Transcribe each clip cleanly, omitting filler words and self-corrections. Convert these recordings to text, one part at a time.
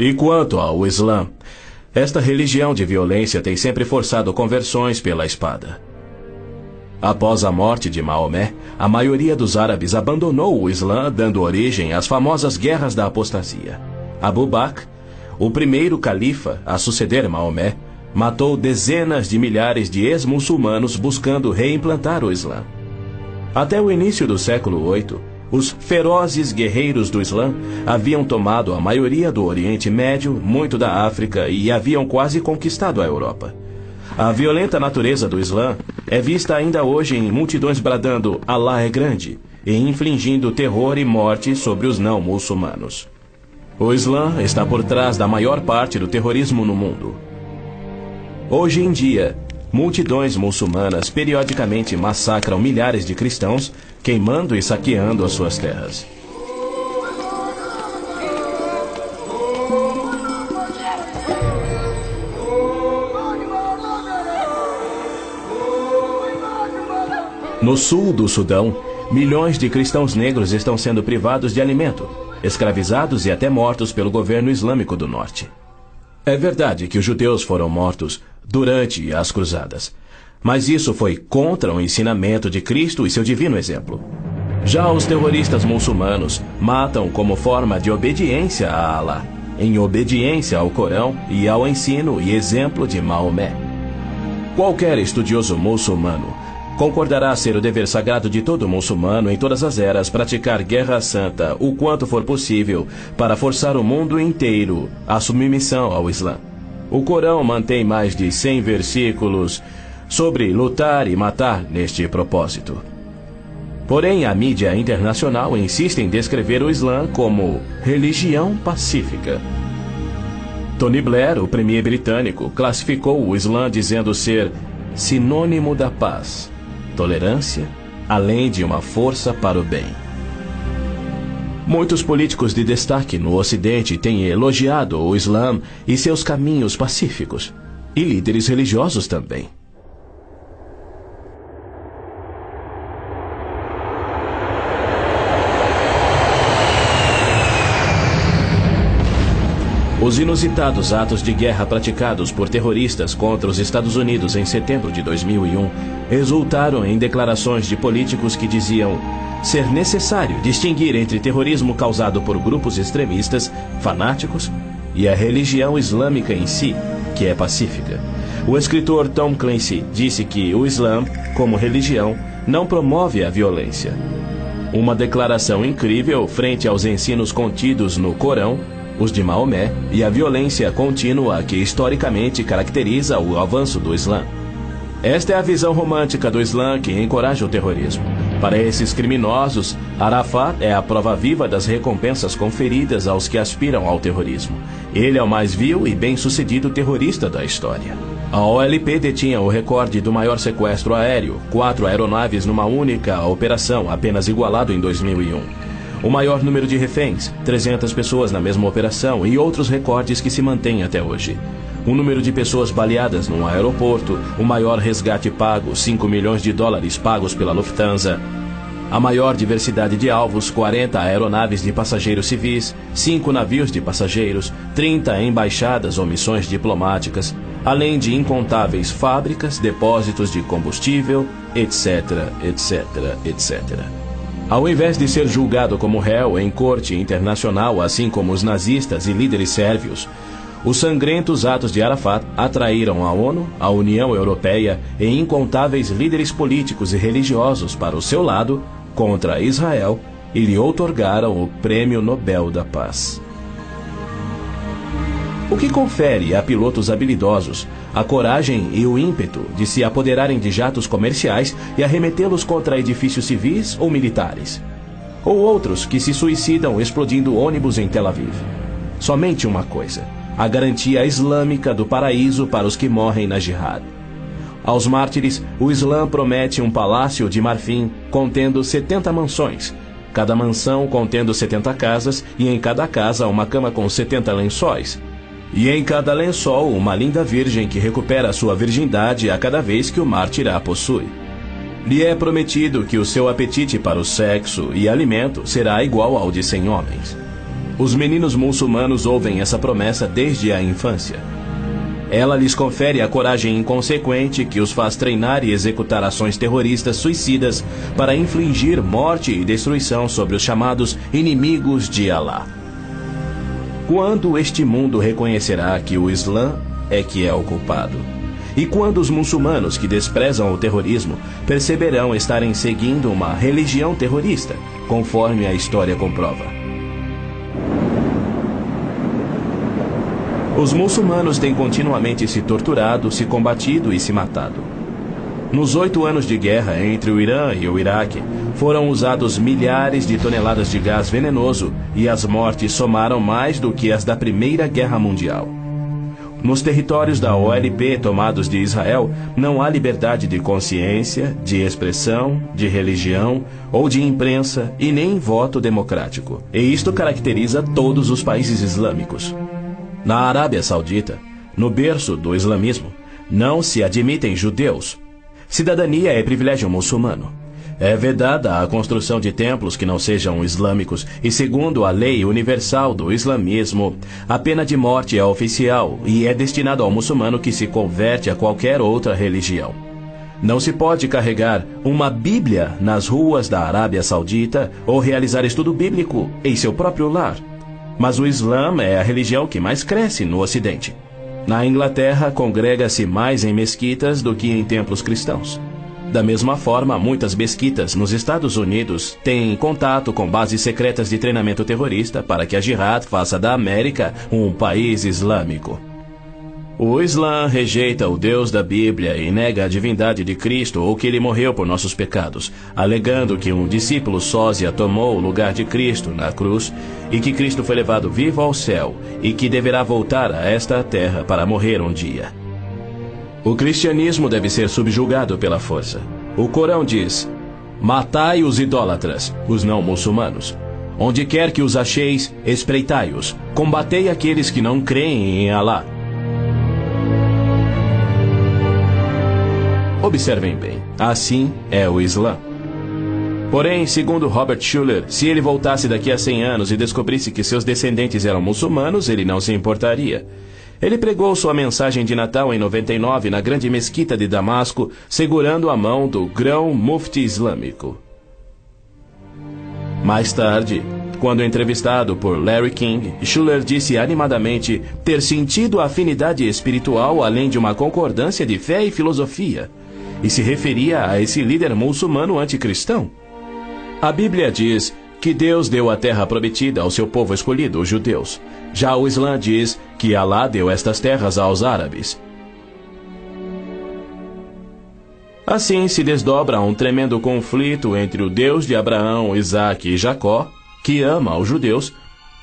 E quanto ao Islã, esta religião de violência tem sempre forçado conversões pela espada. Após a morte de Maomé, a maioria dos árabes abandonou o Islã, dando origem às famosas guerras da apostasia. Abu Bakr, o primeiro califa a suceder Maomé, matou dezenas de milhares de ex-muçulmanos buscando reimplantar o Islã. Até o início do século VIII, os ferozes guerreiros do Islã haviam tomado a maioria do Oriente Médio, muito da África e haviam quase conquistado a Europa. A violenta natureza do Islã é vista ainda hoje em multidões bradando "Alá é grande" e infligindo terror e morte sobre os não-muçulmanos. O Islã está por trás da maior parte do terrorismo no mundo. Hoje em dia, multidões muçulmanas periodicamente massacram milhares de cristãos, queimando e saqueando as suas terras. No sul do Sudão, milhões de cristãos negros estão sendo privados de alimento, escravizados e até mortos pelo governo islâmico do norte. É verdade que os judeus foram mortos durante as cruzadas, mas isso foi contra o ensinamento de Cristo e seu divino exemplo. Já os terroristas muçulmanos matam como forma de obediência a Alá, em obediência ao Corão e ao ensino e exemplo de Maomé. Qualquer estudioso muçulmano concordará ser o dever sagrado de todo muçulmano em todas as eras praticar guerra santa o quanto for possível para forçar o mundo inteiro à submissão ao Islã. O Corão mantém mais de 100 versículos sobre lutar e matar neste propósito. Porém, a mídia internacional insiste em descrever o Islã como religião pacífica. Tony Blair, o premier britânico, classificou o Islã dizendo ser sinônimo da paz, tolerância, além de uma força para o bem. Muitos políticos de destaque no Ocidente têm elogiado o Islã e seus caminhos pacíficos, e líderes religiosos também. Os inusitados atos de guerra praticados por terroristas contra os Estados Unidos em setembro de 2001 resultaram em declarações de políticos que diziam ser necessário distinguir entre terrorismo causado por grupos extremistas, fanáticos, e a religião islâmica em si, que é pacífica. O escritor Tom Clancy disse que o Islã, como religião, não promove a violência. Uma declaração incrível frente aos ensinos contidos no Corão, os de Maomé, e a violência contínua que historicamente caracteriza o avanço do Islã. Esta é a visão romântica do Islã que encoraja o terrorismo. Para esses criminosos, Arafat é a prova viva das recompensas conferidas aos que aspiram ao terrorismo. Ele é o mais vil e bem-sucedido terrorista da história. A OLP detinha o recorde do maior sequestro aéreo, 4 aeronaves numa única operação, apenas igualado em 2001. O maior número de reféns, 300 pessoas na mesma operação e outros recordes que se mantêm até hoje. O número de pessoas baleadas num aeroporto, o maior resgate pago, $5 milhões pagos pela Lufthansa. A maior diversidade de alvos, 40 aeronaves de passageiros civis, 5 navios de passageiros, 30 embaixadas ou missões diplomáticas, além de incontáveis fábricas, depósitos de combustível, etc, etc, etc. Ao invés de ser julgado como réu em corte internacional, assim como os nazistas e líderes sérvios, os sangrentos atos de Arafat atraíram a ONU, a União Europeia e incontáveis líderes políticos e religiosos para o seu lado contra Israel e lhe outorgaram o Prêmio Nobel da Paz. O que confere a pilotos habilidosos a coragem e o ímpeto de se apoderarem de jatos comerciais e arremetê-los contra edifícios civis ou militares. Ou outros que se suicidam explodindo ônibus em Tel Aviv. Somente uma coisa: a garantia islâmica do paraíso para os que morrem na jihad. Aos mártires, o Islã promete um palácio de marfim contendo 70 mansões, cada mansão contendo 70 casas e em cada casa uma cama com 70 lençóis. E em cada lençol uma linda virgem que recupera sua virgindade a cada vez que o mártir a possui. Lhe é prometido que o seu apetite para o sexo e alimento será igual ao de 100 homens. Os meninos muçulmanos ouvem essa promessa desde a infância. Ela lhes confere a coragem inconsequente que os faz treinar e executar ações terroristas suicidas para infligir morte e destruição sobre os chamados inimigos de Alá. Quando este mundo reconhecerá que o Islã é que é o culpado? E quando os muçulmanos que desprezam o terrorismo perceberão estarem seguindo uma religião terrorista, conforme a história comprova? Os muçulmanos têm continuamente se torturado, se combatido e se matado. Nos 8 anos de guerra entre o Irã e o Iraque, foram usados milhares de toneladas de gás venenoso e as mortes somaram mais do que as da Primeira Guerra Mundial. Nos territórios da OLP tomados de Israel, não há liberdade de consciência, de expressão, de religião ou de imprensa e nem voto democrático. E isto caracteriza todos os países islâmicos. Na Arábia Saudita, no berço do islamismo, não se admitem judeus. Cidadania é privilégio muçulmano. É vedada a construção de templos que não sejam islâmicos e, segundo a lei universal do islamismo, a pena de morte é oficial e é destinada ao muçulmano que se converte a qualquer outra religião. Não se pode carregar uma Bíblia nas ruas da Arábia Saudita ou realizar estudo bíblico em seu próprio lar. Mas o Islã é a religião que mais cresce no Ocidente. Na Inglaterra, congrega-se mais em mesquitas do que em templos cristãos. Da mesma forma, muitas mesquitas nos Estados Unidos têm contato com bases secretas de treinamento terrorista para que a Jihad faça da América um país islâmico. O Islã rejeita o Deus da Bíblia e nega a divindade de Cristo ou que ele morreu por nossos pecados, alegando que um discípulo sósia tomou o lugar de Cristo na cruz e que Cristo foi levado vivo ao céu e que deverá voltar a esta terra para morrer um dia. O cristianismo deve ser subjugado pela força. O Corão diz: matai os idólatras, os não muçulmanos. Onde quer que os acheis, espreitai-os. Combatei aqueles que não creem em Alá. Observem bem, assim é o Islã. Porém, segundo Robert Schuller, se ele voltasse daqui a 100 anos e descobrisse que seus descendentes eram muçulmanos, ele não se importaria. Ele pregou sua mensagem de Natal em 99 na grande mesquita de Damasco, segurando a mão do grão mufti islâmico. Mais tarde, quando entrevistado por Larry King, Schuller disse animadamente ter sentido a afinidade espiritual além de uma concordância de fé e filosofia, e se referia a esse líder muçulmano anticristão. A Bíblia diz que Deus deu a terra prometida ao seu povo escolhido, os judeus. Já o Islã diz que Alá deu estas terras aos árabes. Assim se desdobra um tremendo conflito entre o Deus de Abraão, Isaque e Jacó, que ama os judeus,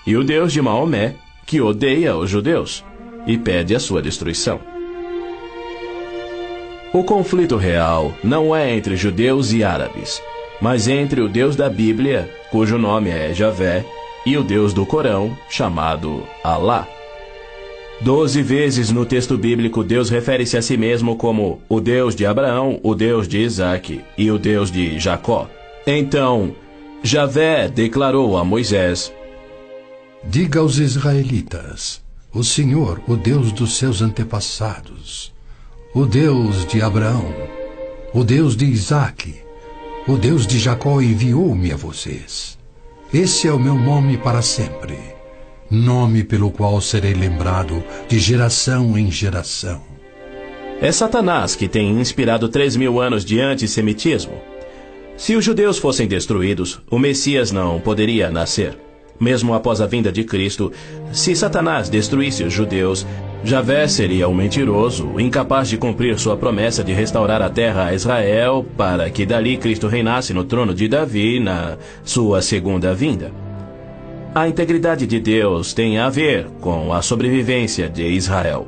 e o Deus de Maomé, que odeia os judeus e pede a sua destruição. O conflito real não é entre judeus e árabes, mas entre o Deus da Bíblia, cujo nome é Javé, e o Deus do Corão, chamado Alá. 12 vezes no texto bíblico Deus refere-se a si mesmo como o Deus de Abraão, o Deus de Isaque e o Deus de Jacó. Então, Javé declarou a Moisés: diga aos israelitas, o Senhor, o Deus dos seus antepassados, o Deus de Abraão, o Deus de Isaque, o Deus de Jacó enviou-me a vocês. Esse é o meu nome para sempre, nome pelo qual serei lembrado de geração em geração. É Satanás que tem inspirado 3.000 anos de antissemitismo. Se os judeus fossem destruídos, o Messias não poderia nascer. Mesmo após a vinda de Cristo, se Satanás destruísse os judeus, Javé seria um mentiroso, incapaz de cumprir sua promessa de restaurar a terra a Israel para que dali Cristo reinasse no trono de Davi na sua segunda vinda. A integridade de Deus tem a ver com a sobrevivência de Israel.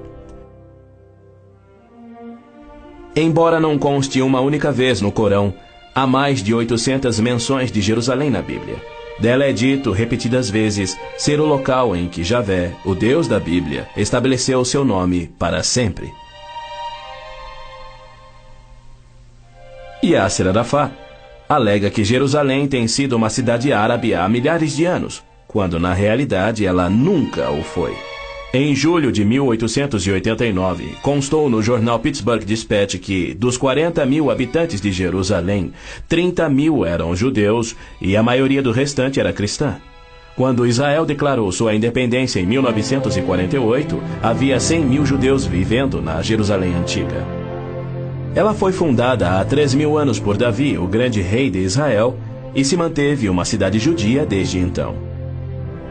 Embora não conste uma única vez no Corão, há mais de 800 menções de Jerusalém na Bíblia. Dela é dito repetidas vezes ser o local em que Javé, o Deus da Bíblia, estabeleceu seu nome para sempre. Yasser Arafat alega que Jerusalém tem sido uma cidade árabe há milhares de anos, quando na realidade ela nunca o foi. Em julho de 1889, constou no jornal Pittsburgh Dispatch que, dos 40 mil habitantes de Jerusalém, 30 mil eram judeus e a maioria do restante era cristã. Quando Israel declarou sua independência em 1948, havia 100 mil judeus vivendo na Jerusalém antiga. Ela foi fundada há 3.000 anos por Davi, o grande rei de Israel, e se manteve uma cidade judia desde então.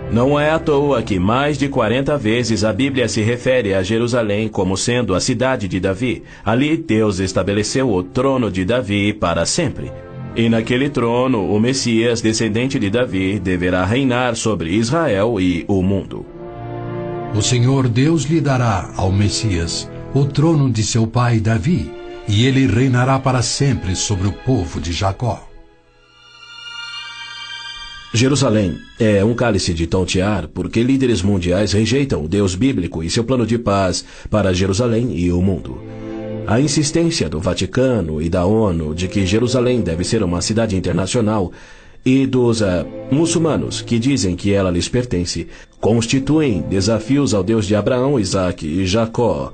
Não é à toa que mais de 40 vezes a Bíblia se refere a Jerusalém como sendo a cidade de Davi. Ali Deus estabeleceu o trono de Davi para sempre. E naquele trono o Messias, descendente de Davi, deverá reinar sobre Israel e o mundo. O Senhor Deus lhe dará ao Messias o trono de seu pai Davi, e ele reinará para sempre sobre o povo de Jacó. Jerusalém é um cálice de tontear porque líderes mundiais rejeitam o Deus bíblico e seu plano de paz para Jerusalém e o mundo. A insistência do Vaticano e da ONU de que Jerusalém deve ser uma cidade internacional e dos muçulmanos que dizem que ela lhes pertence constituem desafios ao Deus de Abraão, Isaque e Jacó,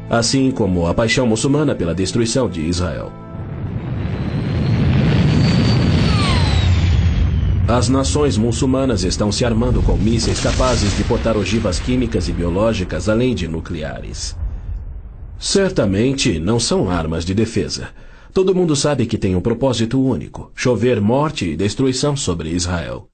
assim como a paixão muçulmana pela destruição de Israel. As nações muçulmanas estão se armando com mísseis capazes de portar ogivas químicas e biológicas, além de nucleares. Certamente não são armas de defesa. Todo mundo sabe que tem um propósito único: chover morte e destruição sobre Israel.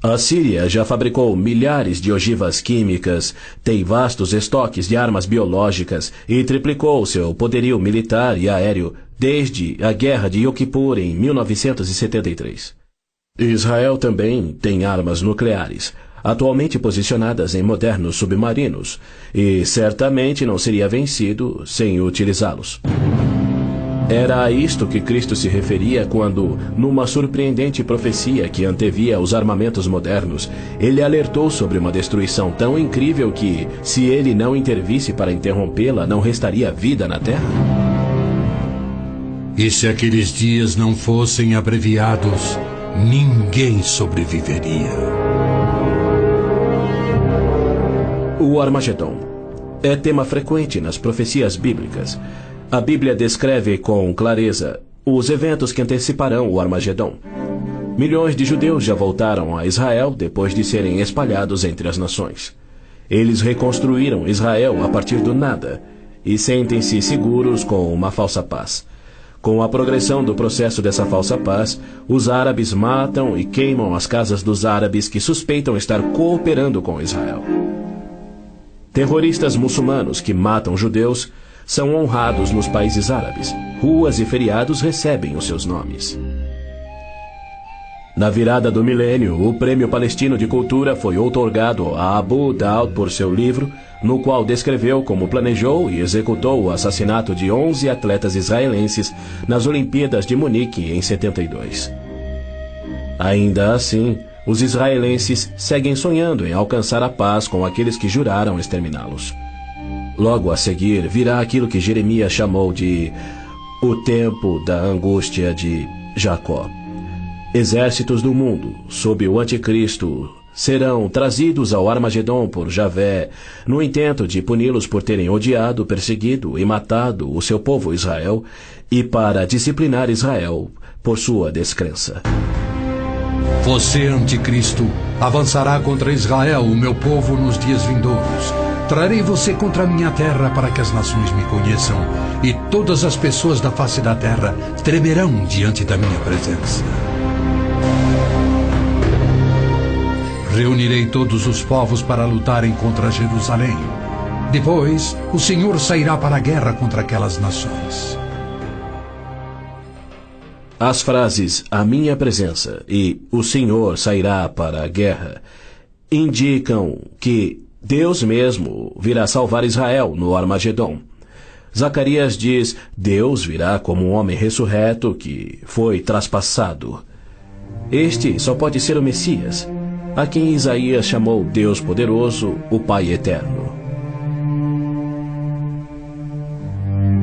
A Síria já fabricou milhares de ogivas químicas, tem vastos estoques de armas biológicas e triplicou seu poderio militar e aéreo desde a Guerra de Yom Kippur em 1973. Israel também tem armas nucleares, atualmente posicionadas em modernos submarinos, e certamente não seria vencido sem utilizá-los. Era a isto que Cristo se referia quando, numa surpreendente profecia que antevia os armamentos modernos, ele alertou sobre uma destruição tão incrível que, se ele não intervisse para interrompê-la, não restaria vida na Terra. E se aqueles dias não fossem abreviados, ninguém sobreviveria. O Armagedon é tema frequente nas profecias bíblicas. A Bíblia descreve com clareza os eventos que anteciparão o Armagedon. Milhões de judeus já voltaram a Israel depois de serem espalhados entre as nações. Eles reconstruíram Israel a partir do nada e sentem-se seguros com uma falsa paz. Com a progressão do processo dessa falsa paz, os árabes matam e queimam as casas dos árabes que suspeitam estar cooperando com Israel. Terroristas muçulmanos que matam judeus são honrados nos países árabes. Ruas e feriados recebem os seus nomes. Na virada do milênio, o Prêmio Palestino de Cultura foi outorgado a Abu Daud por seu livro, no qual descreveu como planejou e executou o assassinato de 11 atletas israelenses nas Olimpíadas de Munique em 72. Ainda assim, os israelenses seguem sonhando em alcançar a paz com aqueles que juraram exterminá-los. Logo a seguir, virá aquilo que Jeremias chamou de o tempo da angústia de Jacó. Exércitos do mundo, sob o anticristo, serão trazidos ao Armagedon por Javé, no intento de puni-los por terem odiado, perseguido e matado o seu povo Israel, e para disciplinar Israel por sua descrença. Você, anticristo, avançará contra Israel, o meu povo, nos dias vindouros. Trarei você contra a minha terra para que as nações me conheçam, e todas as pessoas da face da terra tremerão diante da minha presença. Reunirei todos os povos para lutarem contra Jerusalém. Depois, o Senhor sairá para a guerra contra aquelas nações. As frases "a minha presença" e "o Senhor sairá para a guerra" indicam que Deus mesmo virá salvar Israel no Armagedon. Zacarias diz: Deus virá como um homem ressurreto que foi traspassado. Este só pode ser o Messias, a quem Isaías chamou Deus poderoso, o Pai eterno.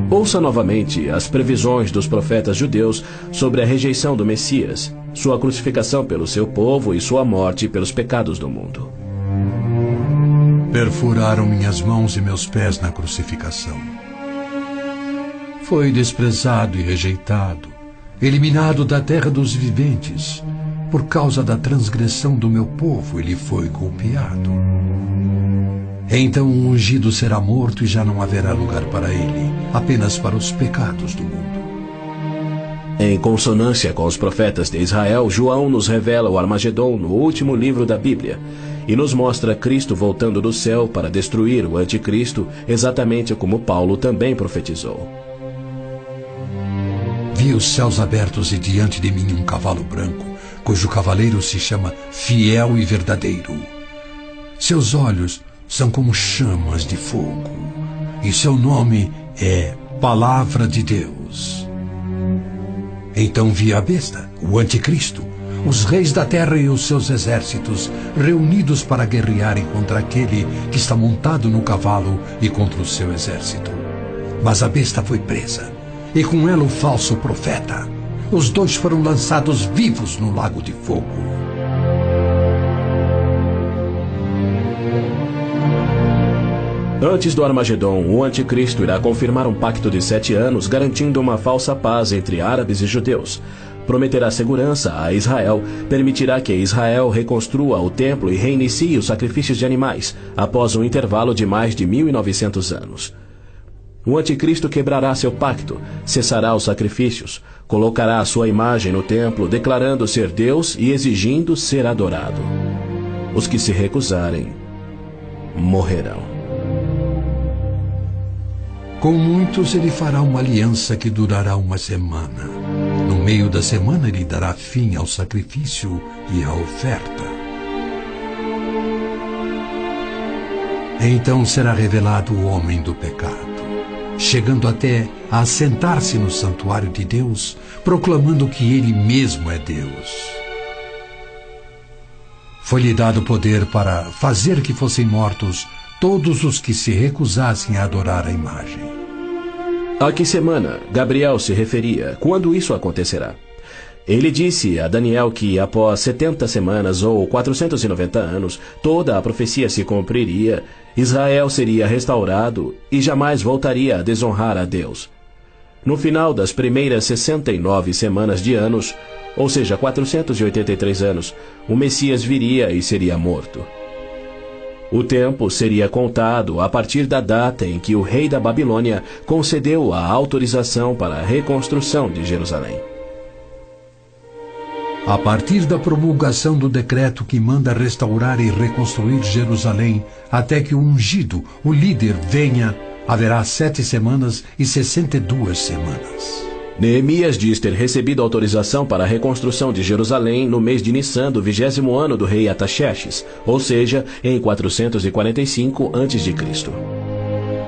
Ouça novamente as previsões dos profetas judeus sobre a rejeição do Messias, sua crucificação pelo seu povo e sua morte pelos pecados do mundo. Perfuraram minhas mãos e meus pés na crucificação. Foi desprezado e rejeitado, eliminado da terra dos viventes. Por causa da transgressão do meu povo, ele foi golpeado. Então o ungido será morto e já não haverá lugar para ele, apenas para os pecados do mundo. Em consonância com os profetas de Israel, João nos revela o Armagedon no último livro da Bíblia e nos mostra Cristo voltando do céu para destruir o anticristo, exatamente como Paulo também profetizou. Vi os céus abertos e diante de mim um cavalo branco, cujo cavaleiro se chama Fiel e Verdadeiro. Seus olhos são como chamas de fogo, e seu nome é Palavra de Deus. Então vi a besta, o anticristo, os reis da terra e os seus exércitos, reunidos para guerrearem contra aquele que está montado no cavalo e contra o seu exército. Mas a besta foi presa, e com ela o falso profeta. Os dois foram lançados vivos no lago de fogo. Antes do Armagedon, o anticristo irá confirmar um pacto de 7 anos, garantindo uma falsa paz entre árabes e judeus. Prometerá segurança a Israel, permitirá que Israel reconstrua o templo e reinicie os sacrifícios de animais, após um intervalo de mais de 1900 anos. O anticristo quebrará seu pacto, cessará os sacrifícios, colocará a sua imagem no templo, declarando ser Deus e exigindo ser adorado. Os que se recusarem morrerão. Com muitos ele fará uma aliança que durará uma semana. No meio da semana ele dará fim ao sacrifício e à oferta. Então será revelado o homem do pecado, chegando até a assentar-se no santuário de Deus, proclamando que ele mesmo é Deus. Foi-lhe dado poder para fazer que fossem mortos todos os que se recusassem a adorar a imagem. A que semana Gabriel se referia? Quando isso acontecerá? Ele disse a Daniel que após 70 semanas ou 490 anos, toda a profecia se cumpriria, Israel seria restaurado e jamais voltaria a desonrar a Deus. No final das primeiras 69 semanas de anos, ou seja, 483 anos, o Messias viria e seria morto. O tempo seria contado a partir da data em que o rei da Babilônia concedeu a autorização para a reconstrução de Jerusalém. A partir da promulgação do decreto que manda restaurar e reconstruir Jerusalém, até que o ungido, o líder, venha, haverá 7 semanas e 62 semanas. Neemias diz ter recebido autorização para a reconstrução de Jerusalém no mês de Nissan do 20º ano do rei Artaxerxes, ou seja, em 445 a.C.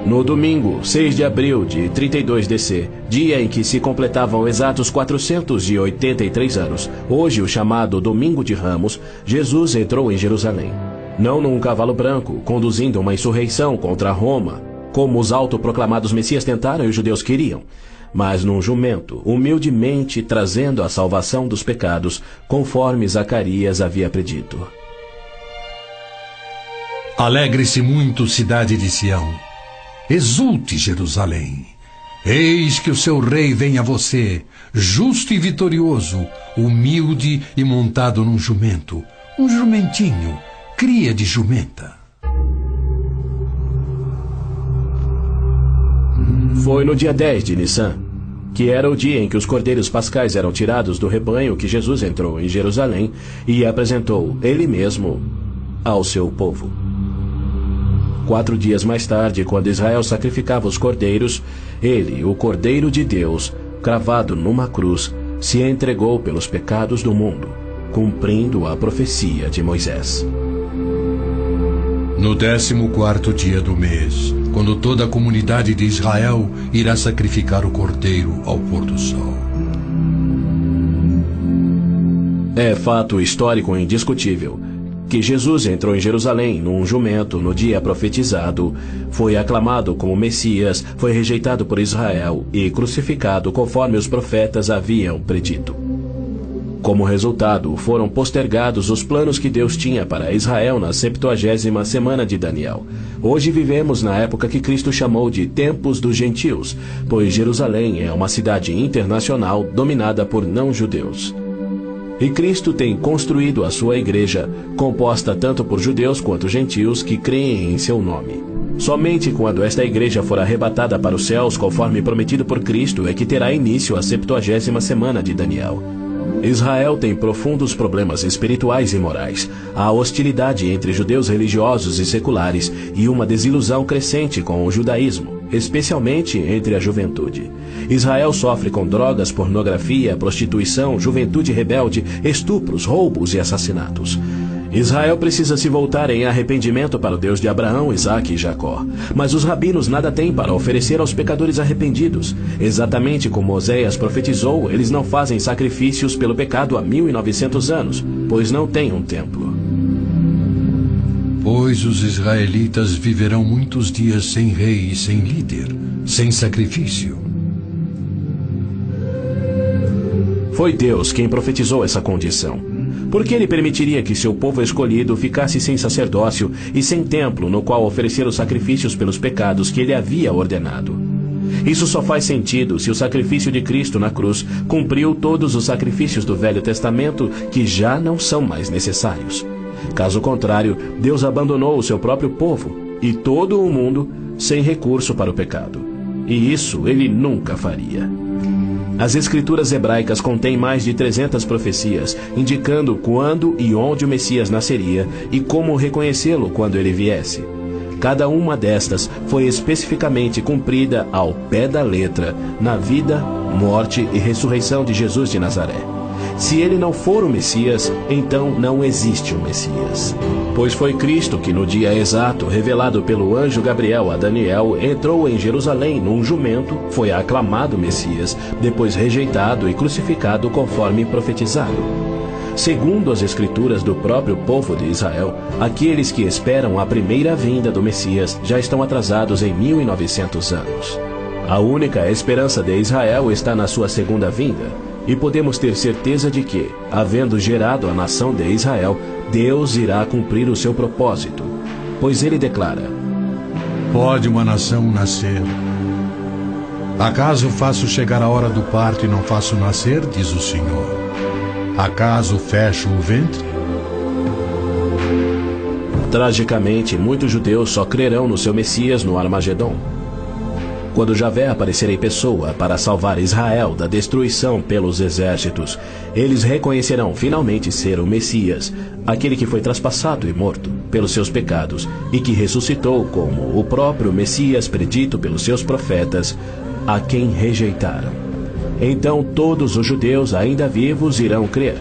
No domingo, 6 de abril de 32 DC, dia em que se completavam exatos 483 anos, hoje o chamado Domingo de Ramos, Jesus entrou em Jerusalém. Não num cavalo branco, conduzindo uma insurreição contra Roma, como os autoproclamados messias tentaram e os judeus queriam, mas num jumento, humildemente trazendo a salvação dos pecados, conforme Zacarias havia predito. Alegre-se muito, cidade de Sião. Exulte, Jerusalém. Eis que o seu rei vem a você, justo e vitorioso, humilde e montado num jumento, um jumentinho, cria de jumenta. Foi no dia 10 de Nissan, que era o dia em que os cordeiros pascais eram tirados do rebanho, que Jesus entrou em Jerusalém e apresentou ele mesmo ao seu povo. 4 dias mais tarde, quando Israel sacrificava os cordeiros, ele, o Cordeiro de Deus, cravado numa cruz, se entregou pelos pecados do mundo, cumprindo a profecia de Moisés. No 14º dia do mês, quando toda a comunidade de Israel irá sacrificar o cordeiro ao pôr do sol. É fato histórico indiscutível que Jesus entrou em Jerusalém num jumento no dia profetizado, foi aclamado como Messias, foi rejeitado por Israel e crucificado conforme os profetas haviam predito. Como resultado, foram postergados os planos que Deus tinha para Israel na 70ª semana de Daniel. Hoje vivemos na época que Cristo chamou de Tempos dos Gentios, pois Jerusalém é uma cidade internacional dominada por não-judeus. E Cristo tem construído a sua igreja, composta tanto por judeus quanto gentios que creem em seu nome. Somente quando esta igreja for arrebatada para os céus, conforme prometido por Cristo, é que terá início a 70ª semana de Daniel. Israel tem profundos problemas espirituais e morais. Há hostilidade entre judeus religiosos e seculares e uma desilusão crescente com o judaísmo, especialmente entre a juventude. Israel sofre com drogas, pornografia, prostituição, juventude rebelde, estupros, roubos e assassinatos. Israel precisa se voltar em arrependimento para o Deus de Abraão, Isaque e Jacó. Mas os rabinos nada têm para oferecer aos pecadores arrependidos. Exatamente como Oséias profetizou, eles não fazem sacrifícios pelo pecado há 1900 anos, pois não têm um templo. Pois os israelitas viverão muitos dias sem rei e sem líder, sem sacrifício. Foi Deus quem profetizou essa condição. Por que ele permitiria que seu povo escolhido ficasse sem sacerdócio e sem templo no qual oferecer os sacrifícios pelos pecados que ele havia ordenado? Isso só faz sentido se o sacrifício de Cristo na cruz cumpriu todos os sacrifícios do Velho Testamento que já não são mais necessários. Caso contrário, Deus abandonou o seu próprio povo e todo o mundo sem recurso para o pecado. E isso ele nunca faria. As escrituras hebraicas contêm mais de 300 profecias, indicando quando e onde o Messias nasceria e como reconhecê-lo quando ele viesse. Cada uma destas foi especificamente cumprida ao pé da letra na vida, morte e ressurreição de Jesus de Nazaré. Se ele não for o Messias, então não existe o Messias. Pois foi Cristo que no dia exato, revelado pelo anjo Gabriel a Daniel, entrou em Jerusalém num jumento, foi aclamado Messias, depois rejeitado e crucificado conforme profetizado. Segundo as escrituras do próprio povo de Israel, aqueles que esperam a primeira vinda do Messias já estão atrasados em 1900 anos. A única esperança de Israel está na sua segunda vinda. E podemos ter certeza de que, havendo gerado a nação de Israel, Deus irá cumprir o seu propósito. Pois ele declara: Pode uma nação nascer? Acaso faço chegar a hora do parto e não faço nascer, diz o Senhor? Acaso fecho o ventre? Tragicamente, muitos judeus só crerão no seu Messias no Armagedon. Quando Javé aparecer em pessoa para salvar Israel da destruição pelos exércitos, eles reconhecerão finalmente ser o Messias, aquele que foi traspassado e morto pelos seus pecados e que ressuscitou como o próprio Messias predito pelos seus profetas, a quem rejeitaram. Então todos os judeus ainda vivos irão crer.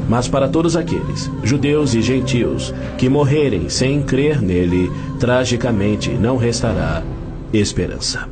Mas para todos aqueles, judeus e gentios, que morrerem sem crer nele, tragicamente não restará esperança.